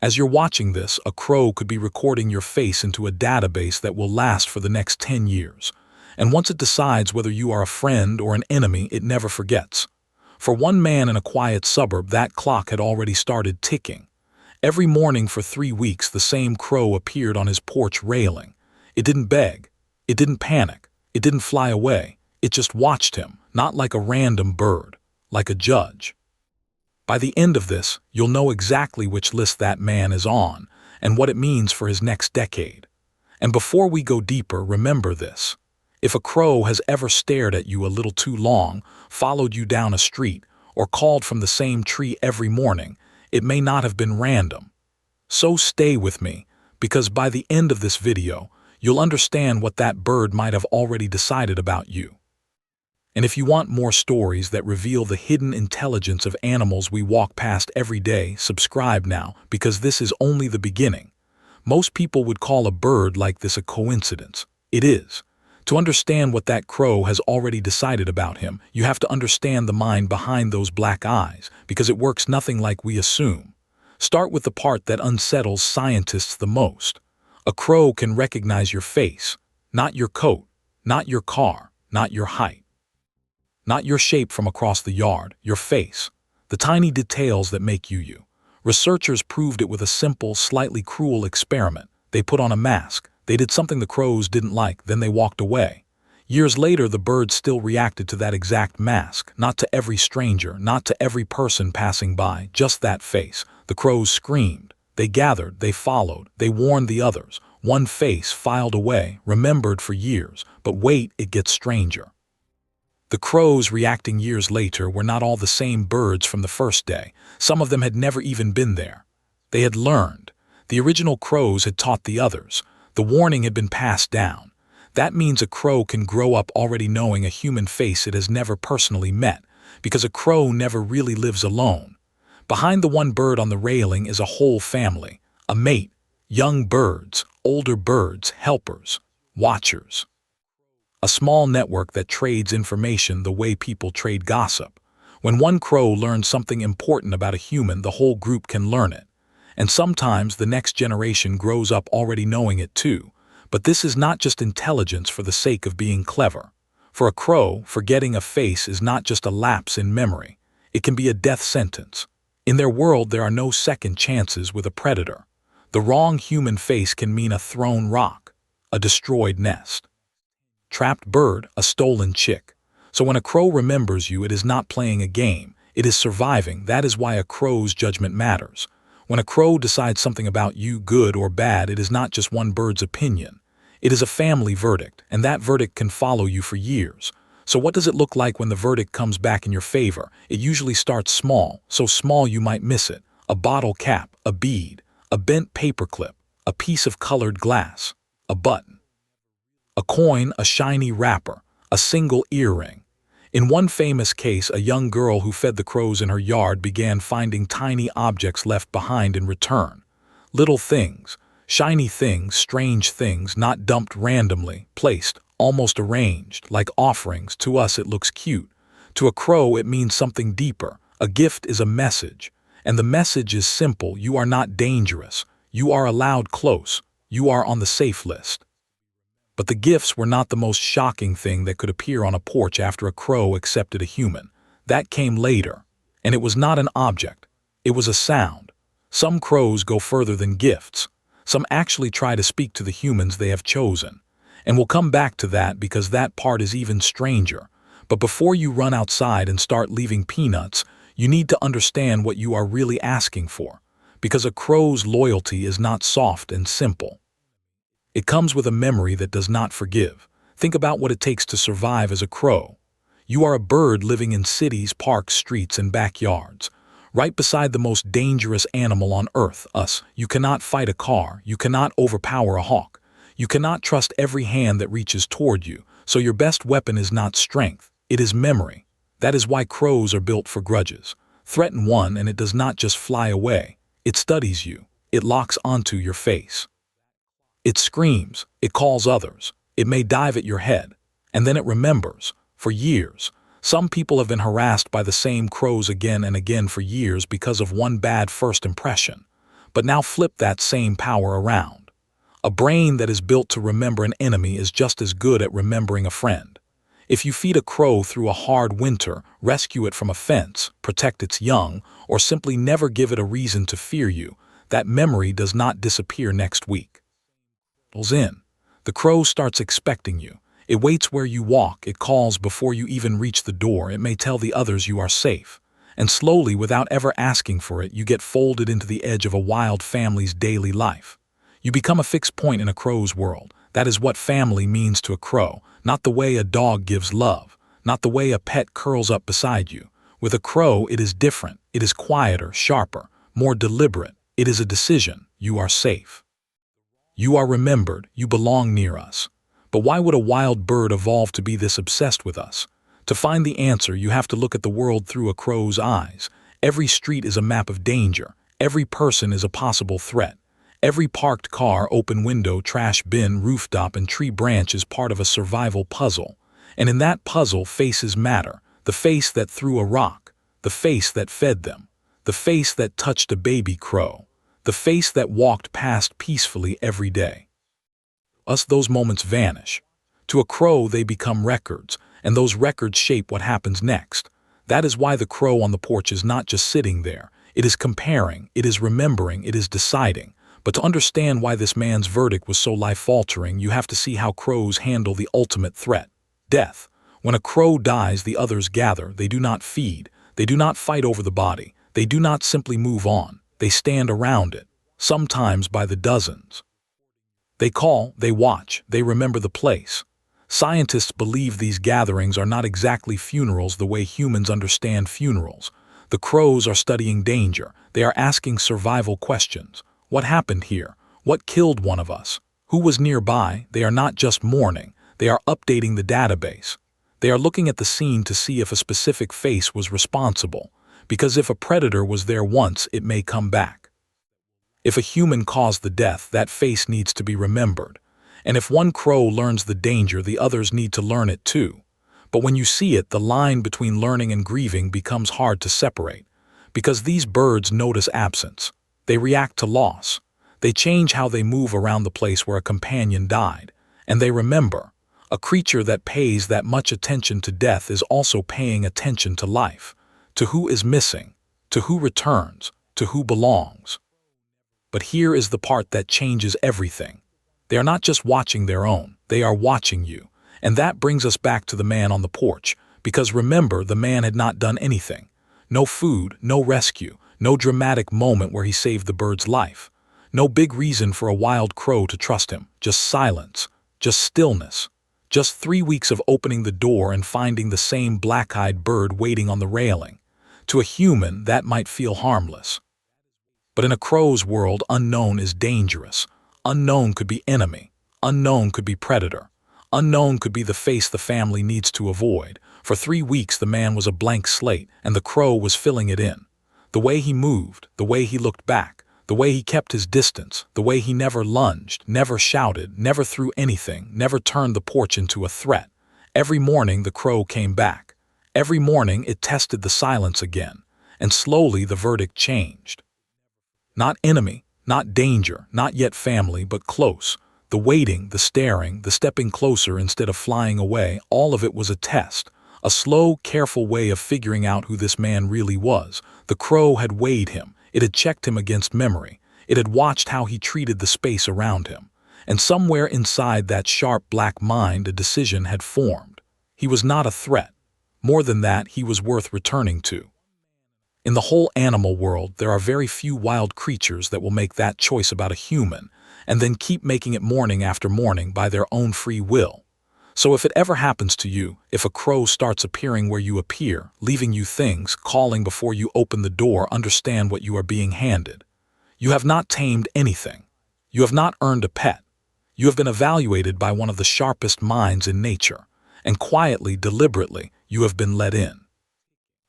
As you're watching this, a crow could be recording your face into a database that will last for the next 10 years. And once it decides whether you are a friend or an enemy, it never forgets. For one man in a quiet suburb, that clock had already started ticking. Every morning for 3 weeks, the same crow appeared on his porch railing. It didn't beg. It didn't panic. It didn't fly away. It just watched him, not like a random bird, like a judge. By the end of this, you'll know exactly which list that man is on and what it means for his next decade. And before we go deeper, remember this. If a crow has ever stared at you a little too long, followed you down a street, or called from the same tree every morning, it may not have been random. So stay with me, because by the end of this video, you'll understand what that bird might have already decided about you. And if you want more stories that reveal the hidden intelligence of animals we walk past every day, subscribe now, because this is only the beginning. Most people would call a bird like this a coincidence. It is. To understand what that crow has already decided about him, you have to understand the mind behind those black eyes, because it works nothing like we assume. Start with the part that unsettles scientists the most. A crow can recognize your face, not your coat, not your car, not your height. Not your shape from across the yard, your face, the tiny details that make you you. Researchers proved it with a simple, slightly cruel experiment. They put on a mask. They did something the crows didn't like, then they walked away. Years later, the birds still reacted to that exact mask, not to every stranger, not to every person passing by, just that face. The crows screamed. They gathered, they followed, they warned the others. One face filed away, remembered for years. But wait, it gets stranger. The crows reacting years later were not all the same birds from the first day. Some of them had never even been there. They had learned. The original crows had taught the others. The warning had been passed down. That means a crow can grow up already knowing a human face it has never personally met, because a crow never really lives alone. Behind the one bird on the railing is a whole family, a mate, young birds, older birds, helpers, watchers. A small network that trades information the way people trade gossip. When one crow learns something important about a human, the whole group can learn it. And sometimes the next generation grows up already knowing it too. But this is not just intelligence for the sake of being clever. For a crow, forgetting a face is not just a lapse in memory. It can be a death sentence. In their world, there are no second chances with a predator. The wrong human face can mean a thrown rock, a destroyed nest. Trapped bird, a stolen chick. So when a crow remembers you, it is not playing a game. It is surviving. That is why a crow's judgment matters. When a crow decides something about you, good or bad, it is not just one bird's opinion. It is a family verdict, and that verdict can follow you for years. So what does it look like when the verdict comes back in your favor? It usually starts small, so small you might miss it. A bottle cap, a bead, a bent paperclip, a piece of colored glass, a button. A coin, a shiny wrapper, a single earring. In one famous case, a young girl who fed the crows in her yard began finding tiny objects left behind in return. Little things, shiny things, strange things, not dumped randomly, placed, almost arranged, like offerings. To us it looks cute. To a crow it means something deeper. A gift is a message. And the message is simple: you are not dangerous. You are allowed close. You are on the safe list. But the gifts were not the most shocking thing that could appear on a porch after a crow accepted a human. That came later. And it was not an object. It was a sound. Some crows go further than gifts. Some actually try to speak to the humans they have chosen. And we'll come back to that because that part is even stranger. But before you run outside and start leaving peanuts, you need to understand what you are really asking for. Because a crow's loyalty is not soft and simple. It comes with a memory that does not forgive. Think about what it takes to survive as a crow. You are a bird living in cities, parks, streets, and backyards. Right beside the most dangerous animal on earth, us. You cannot fight a car. You cannot overpower a hawk. You cannot trust every hand that reaches toward you. So your best weapon is not strength. It is memory. That is why crows are built for grudges. Threaten one and it does not just fly away. It studies you. It locks onto your face. It screams, it calls others, it may dive at your head, and then it remembers. For years, some people have been harassed by the same crows again and again for years because of one bad first impression. But now flip that same power around. A brain that is built to remember an enemy is just as good at remembering a friend. If you feed a crow through a hard winter, rescue it from a fence, protect its young, or simply never give it a reason to fear you, that memory does not disappear next week. In. The crow starts expecting you. It waits where you walk, it calls before you even reach the door, it may tell the others you are safe. And slowly, without ever asking for it, you get folded into the edge of a wild family's daily life. You become a fixed point in a crow's world. That is what family means to a crow, not the way a dog gives love, not the way a pet curls up beside you. With a crow, it is different. It is quieter, sharper, more deliberate. It is a decision. You are safe. You are remembered. You belong near us. But why would a wild bird evolve to be this obsessed with us? To find the answer, you have to look at the world through a crow's eyes. Every street is a map of danger. Every person is a possible threat. Every parked car, open window, trash bin, rooftop, and tree branch is part of a survival puzzle. And in that puzzle, faces matter. The face that threw a rock. The face that fed them. The face that touched a baby crow. The face that walked past peacefully every day. Those moments vanish. To a crow, they become records, and those records shape what happens next. That is why the crow on the porch is not just sitting there. It is comparing, it is remembering, it is deciding. But to understand why this man's verdict was so life-altering, you have to see how crows handle the ultimate threat, death. When a crow dies, the others gather. They do not feed. They do not fight over the body. They do not simply move on. They stand around it, sometimes by the dozens. They call, they watch, they remember the place. Scientists believe these gatherings are not exactly funerals the way humans understand funerals. The crows are studying danger. They are asking survival questions. What happened here? What killed one of us? Who was nearby? They are not just mourning. They are updating the database. They are looking at the scene to see if a specific face was responsible. Because if a predator was there once, it may come back. If a human caused the death, that face needs to be remembered. And if one crow learns the danger, the others need to learn it too. But when you see it, the line between learning and grieving becomes hard to separate. Because these birds notice absence. They react to loss. They change how they move around the place where a companion died. And they remember. A creature that pays that much attention to death is also paying attention to life. To who is missing. To who returns. To who belongs. But here is the part that changes everything. They are not just watching their own, they are watching you. And that brings us back to the man on the porch, because remember, the man had not done anything. No food, no rescue, no dramatic moment where he saved the bird's life. No big reason for a wild crow to trust him, just silence, just stillness. Just 3 weeks of opening the door and finding the same black-eyed bird waiting on the railing. To a human, that might feel harmless. But in a crow's world, unknown is dangerous. Unknown could be enemy. Unknown could be predator. Unknown could be the face the family needs to avoid. For 3 weeks, the man was a blank slate, and the crow was filling it in. The way he moved, the way he looked back, the way he kept his distance, the way he never lunged, never shouted, never threw anything, never turned the porch into a threat. Every morning, the crow came back. Every morning, it tested the silence again. And slowly, the verdict changed. Not enemy, not danger, not yet family, but close. The waiting, the staring, the stepping closer instead of flying away, all of it was a test. A slow, careful way of figuring out who this man really was. The crow had weighed him. It had checked him against memory. It had watched how he treated the space around him. And somewhere inside that sharp black mind, a decision had formed. He was not a threat. More than that, he was worth returning to. In the whole animal world, there are very few wild creatures that will make that choice about a human, and then keep making it morning after morning by their own free will. So if it ever happens to you, if a crow starts appearing where you appear, leaving you things, calling before you open the door, understand what you are being handed. You have not tamed anything. You have not earned a pet. You have been evaluated by one of the sharpest minds in nature, and quietly, deliberately, you have been let in.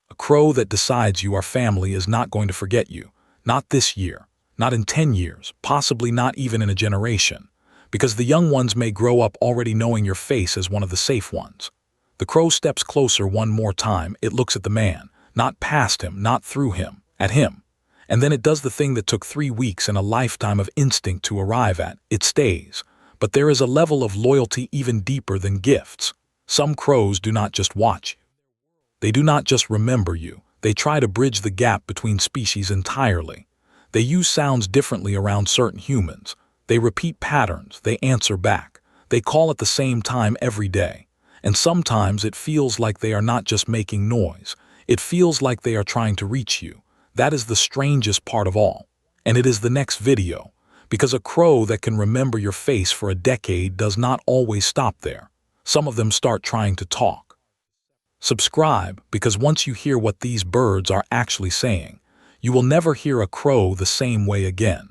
A crow that decides you are family is not going to forget you, not this year, not in 10 years, possibly not even in a generation. Because the young ones may grow up already knowing your face as one of the safe ones. The crow steps closer one more time. It looks at the man, not past him, not through him, at him. And then it does the thing that took 3 weeks and a lifetime of instinct to arrive at. It stays. But there is a level of loyalty even deeper than gifts. Some crows do not just watch you. They do not just remember you. They try to bridge the gap between species entirely. They use sounds differently around certain humans. They repeat patterns. They answer back. They call at the same time every day. And sometimes it feels like they are not just making noise. It feels like they are trying to reach you. That is the strangest part of all. And it is the next video. Because a crow that can remember your face for a decade does not always stop there. Some of them start trying to talk. Subscribe, because once you hear what these birds are actually saying, you will never hear a crow the same way again.